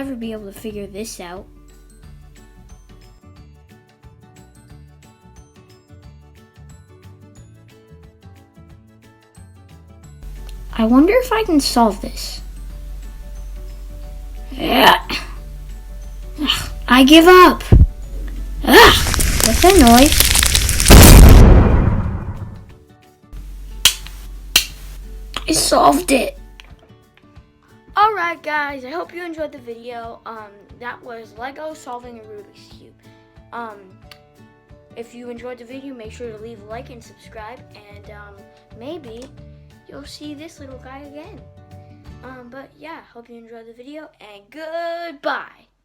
never be able to figure this out. I wonder if I can solve this. I give up. What's that noise? I solved it. Alright guys, I hope you enjoyed the video. That was Lego solving a Rubik's Cube. If you enjoyed the video, make sure to leave a like and subscribe, and maybe you'll see this little guy again. But yeah, hope you enjoyed the video, and goodbye.